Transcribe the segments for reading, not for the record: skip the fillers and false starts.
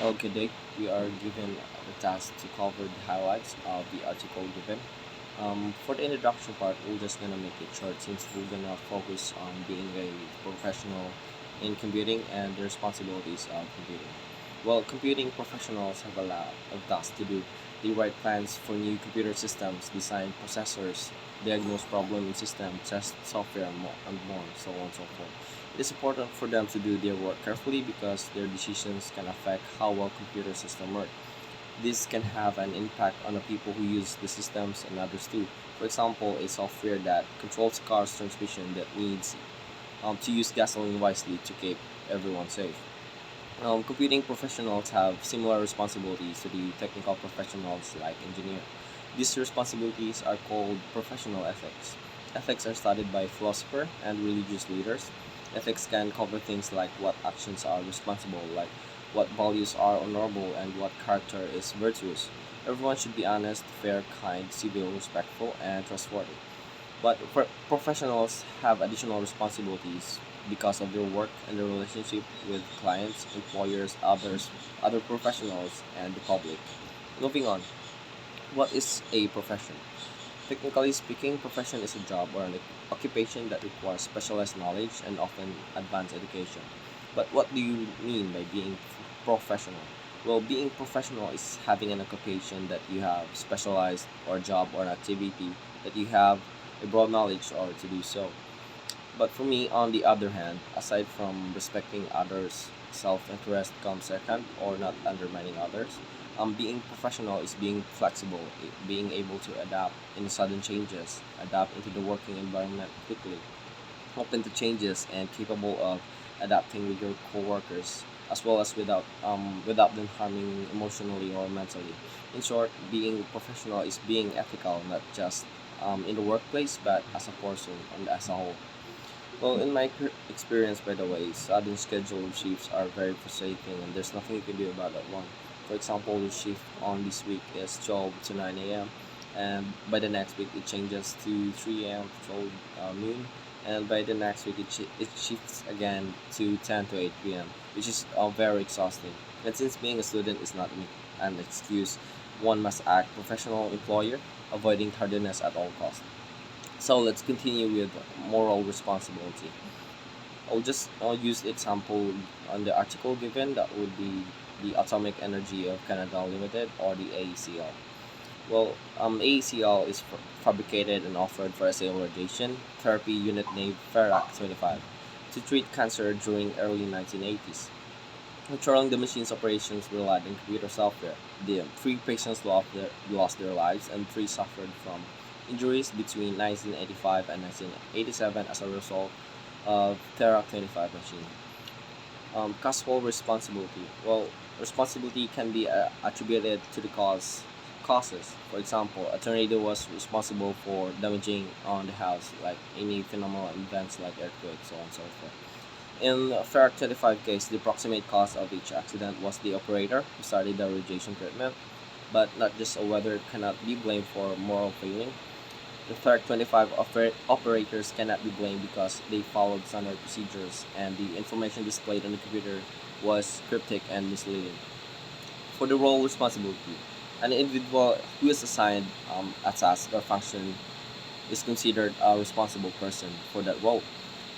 Okay, Dick, we are given the task to cover the highlights of the article given. For the introduction part, we're just gonna make it short since we're gonna focus on being a professional in computing and the responsibilities of computing. Well, computing professionals have a lot of tasks to do. They write plans for new computer systems, design processors, diagnose problem in system, test software, and more, so on and so forth. It is important for them to do their work carefully because their decisions can affect how well computer systems work. This can have an impact on the people who use the systems and others too. For example, a software that controls a car's transmission that needs to use gasoline wisely to keep everyone safe. Computing professionals have similar responsibilities to the technical professionals like engineer. These responsibilities are called professional ethics. Ethics are studied by philosophers and religious leaders. Ethics can cover things like what actions are responsible, like what values are honorable, and what character is virtuous. Everyone should be honest, fair, kind, civil, respectful, and trustworthy. But professionals have additional responsibilities because of their work and their relationship with clients, employers, other professionals, and the public. Moving on, what is a profession? Technically speaking, profession is a job or an occupation that requires specialized knowledge and often advanced education. But what do you mean by being professional? Well, being professional is having an occupation that you have specialized or job or an activity that you have a broad knowledge or to do so. But for me, on the other hand, aside from respecting others, self interest comes second, or not undermining others. Being professional is being flexible, being able to adapt in sudden changes, adapt into the working environment quickly, open to changes, and capable of adapting with your coworkers, as well as without them harming emotionally or mentally. In short, being professional is being ethical, not just in the workplace, but as a person and as a whole. Well, in my experience, by the way, sudden schedule shifts are very frustrating, and there's nothing you can do about that one. For example, the shift on this week is 12 to 9 a.m., and by the next week it changes to 3 a.m. to 12 noon, and by the next week it shifts again to 10 to 8 p.m., which is very exhausting. And since being a student is not an excuse, one must act professional employer, avoiding tardiness at all costs. So let's continue with moral responsibility. I'll use the example on the article given that would be the Atomic Energy of Canada Limited or the AECL. Well, AECL is fabricated and offered for cellular radiation therapy unit named Ferrac 25 to treat cancer during early 1980s. Controlling the machine's operations relied on computer software. The three patients lost their lives and three suffered from injuries between 1985 and 1987 as a result of Terra 25 machine. Causal responsibility. Well, responsibility can be attributed to the causes. For example, a tornado was responsible for damaging on the house, like any phenomenal events like earthquakes, so on and so forth. In Fair 25 case, the approximate cause of each accident was the operator who started the radiation treatment, but not just a weather cannot be blamed for moral failing. The Fair 25 operators cannot be blamed because they followed standard procedures and the information displayed on the computer was cryptic and misleading. For the role responsibility, an individual who is assigned a task or function is considered a responsible person for that role.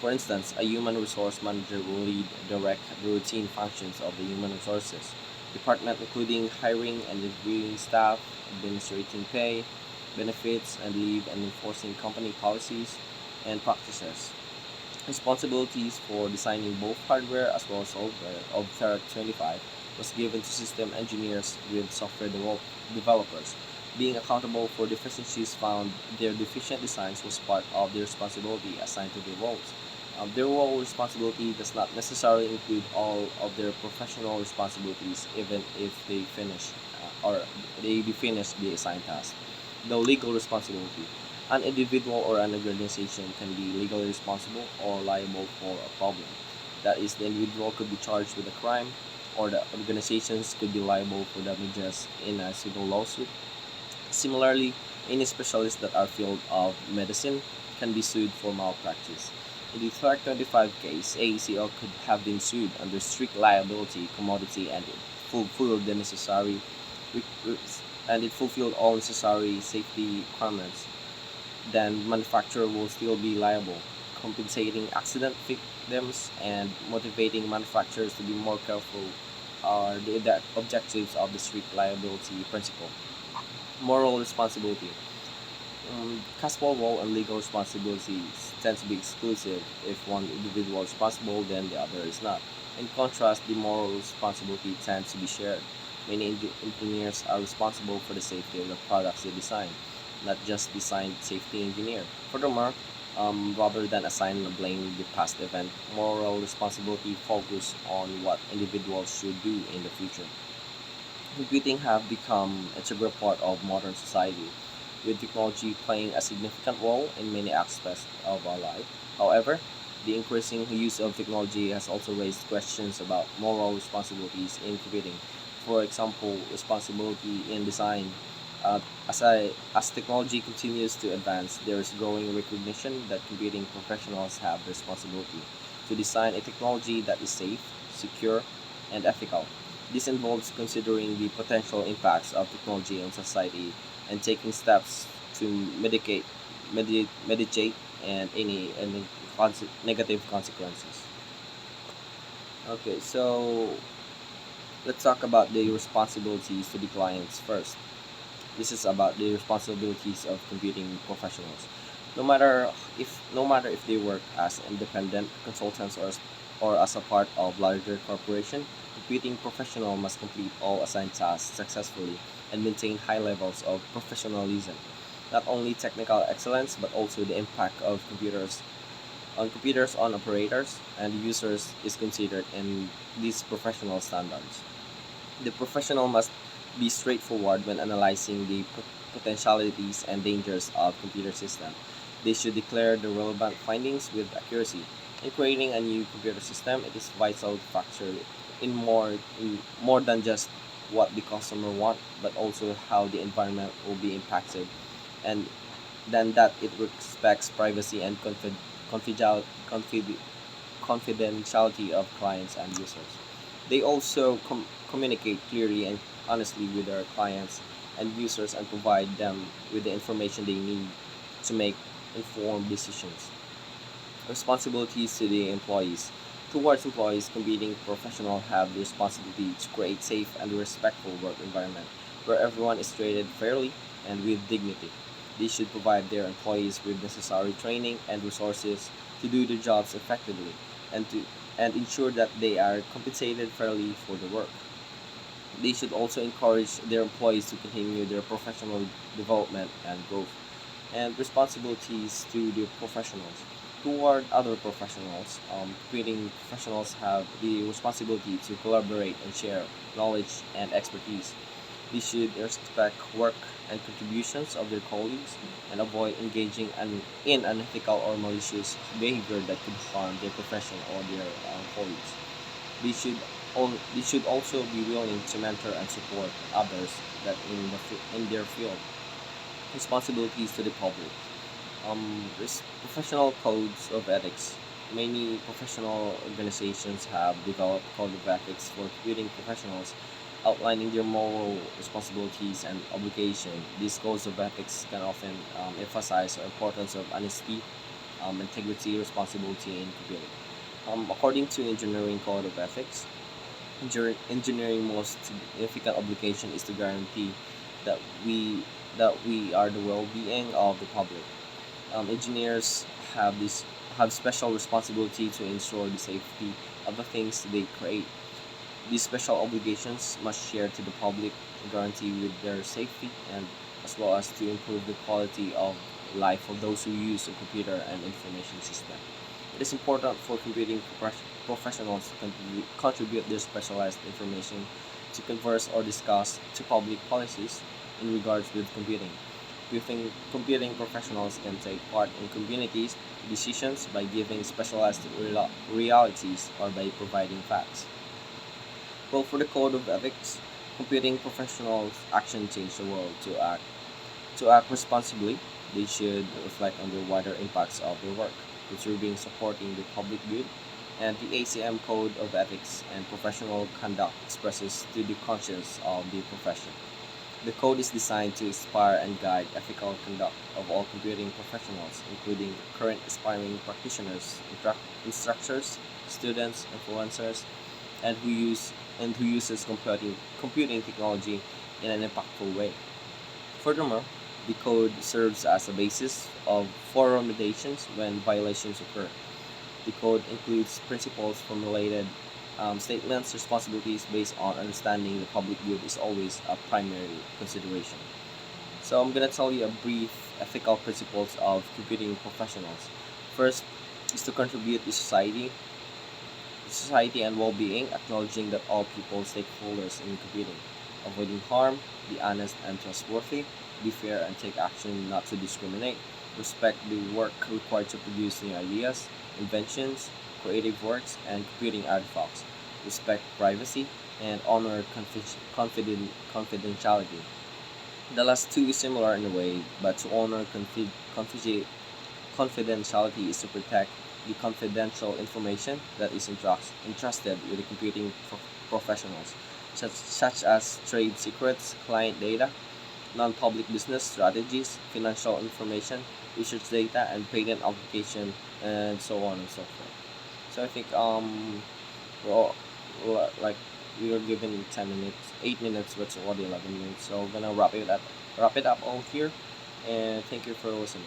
For instance, a human resource manager will lead, direct the routine functions of the human resources department, including hiring and reviewing staff, administrating pay, benefits, and leave, and enforcing company policies and practices. Responsibilities for designing both hardware as well as software of Ferret 25 was given to system engineers with software developers. Being accountable for deficiencies found, their deficient designs was part of their responsibility assigned to their roles. Their role responsibility does not necessarily include all of their professional responsibilities, even if or they finish the assigned task. The legal responsibility. An individual or an organization can be legally responsible or liable for a problem. That is, the individual could be charged with a crime, or the organizations could be liable for damages in a civil lawsuit. Similarly, any specialists that are field of medicine can be sued for malpractice. In the Clark 25 case, AECL could have been sued under strict liability, commodity, and fulfilled the necessary re- re- and it fulfilled all necessary safety requirements, then manufacturer will still be liable, compensating accident victims and motivating manufacturers to be more careful are the objectives of the strict liability principle. Moral responsibility. Casual role and legal responsibilities tend to be exclusive. If one individual is responsible, then the other is not. In contrast, the moral responsibility tends to be shared. Many engineers are responsible for the safety of the products they design, not just design safety engineer. Furthermore, rather than assigning the blame the past event, moral responsibility focus on what individuals should do in the future. Computing have become a integral part of modern society, with technology playing a significant role in many aspects of our life. However, the increasing use of technology has also raised questions about moral responsibilities in computing. For example, responsibility in design. As technology continues to advance, there is growing recognition that computing professionals have the responsibility to design a technology that is safe, secure, and ethical. This involves considering the potential impacts of technology on society and taking steps to mitigate and any negative consequences. Okay, so let's talk about the responsibilities to the clients first. This is about the responsibilities of computing professionals. No matter if they work as independent consultants or as a part of larger corporation, computing professional must complete all assigned tasks successfully and maintain high levels of professionalism. Not only technical excellence but also the impact of computers on operators and users is considered in these professional standards. The professional must be straightforward when analyzing the potentialities and dangers of computer system. They should declare the relevant findings with accuracy. In creating a new computer system, it is vital to factor in more than just what the customer want, but also how the environment will be impacted, and then that it respects privacy and confidentiality of clients and users. They also communicate clearly and honestly with their clients and users and provide them with the information they need to make informed decisions. Responsibilities to the employees. Towards employees, competing professionals have the responsibility to create safe and respectful work environment where everyone is treated fairly and with dignity. They should provide their employees with necessary training and resources to do their jobs effectively and to and ensure that they are compensated fairly for the work. They should also encourage their employees to continue their professional development and growth. And responsibilities to the professionals. Toward other professionals, creating professionals have the responsibility to collaborate and share knowledge and expertise. They should respect work and contributions of their colleagues and avoid engaging in unethical or malicious behavior that could harm their profession or their colleagues. They should also be willing to mentor and support others that in their field. Responsibilities to the public. Professional codes of ethics. Many professional organizations have developed code of ethics for computing professionals, outlining their moral responsibilities and obligation. These codes of ethics can often emphasize the importance of honesty, integrity, responsibility in computing. According to Engineering Code of Ethics, engineering most significant obligation is to guarantee that we are the well-being of the public. Engineers have this have special responsibility to ensure the safety of the things they create. These special obligations must share to the public, guarantee with their safety, and as well as to improve the quality of life of those who use a computer and information system. It is important for computing professionals to contribute their specialized information to converse or discuss to public policies in regards with computing. Computing professionals can take part in communities' decisions by giving specialized realities or by providing facts. Well, for the code of ethics, computing professionals' action change the world to act. To act responsibly, they should reflect on the wider impacts of their work, contributing supporting the public good And the ACM Code of Ethics and Professional Conduct expresses to the conscience of the profession. The code is designed to inspire and guide ethical conduct of all computing professionals, including current aspiring practitioners, instructors, students, influencers, and who uses computing technology in an impactful way. Furthermore, the code serves as a basis of for remediations when violations occur. The code includes principles, formulated statements, responsibilities based on understanding the public good is always a primary consideration. So I'm gonna tell you a brief ethical principles of computing professionals. First is to contribute to society and well-being, acknowledging that all people stakeholders in computing, avoiding harm, be honest and trustworthy, be fair and take action not to discriminate, respect the work required to produce new ideas, inventions, creative works, and computing artifacts, respect privacy, and honor confidentiality. The last two is similar in a way, but to honor confidentiality is to protect the confidential information that is entrusted with the professionals, such as trade secrets, client data, non-public business strategies, financial information, research data, and patent application, and so on and so forth. So I think we're all, like we were given 10 minutes, 8 minutes, but it's already 11 minutes. So we're gonna wrap it up all here, and thank you for listening.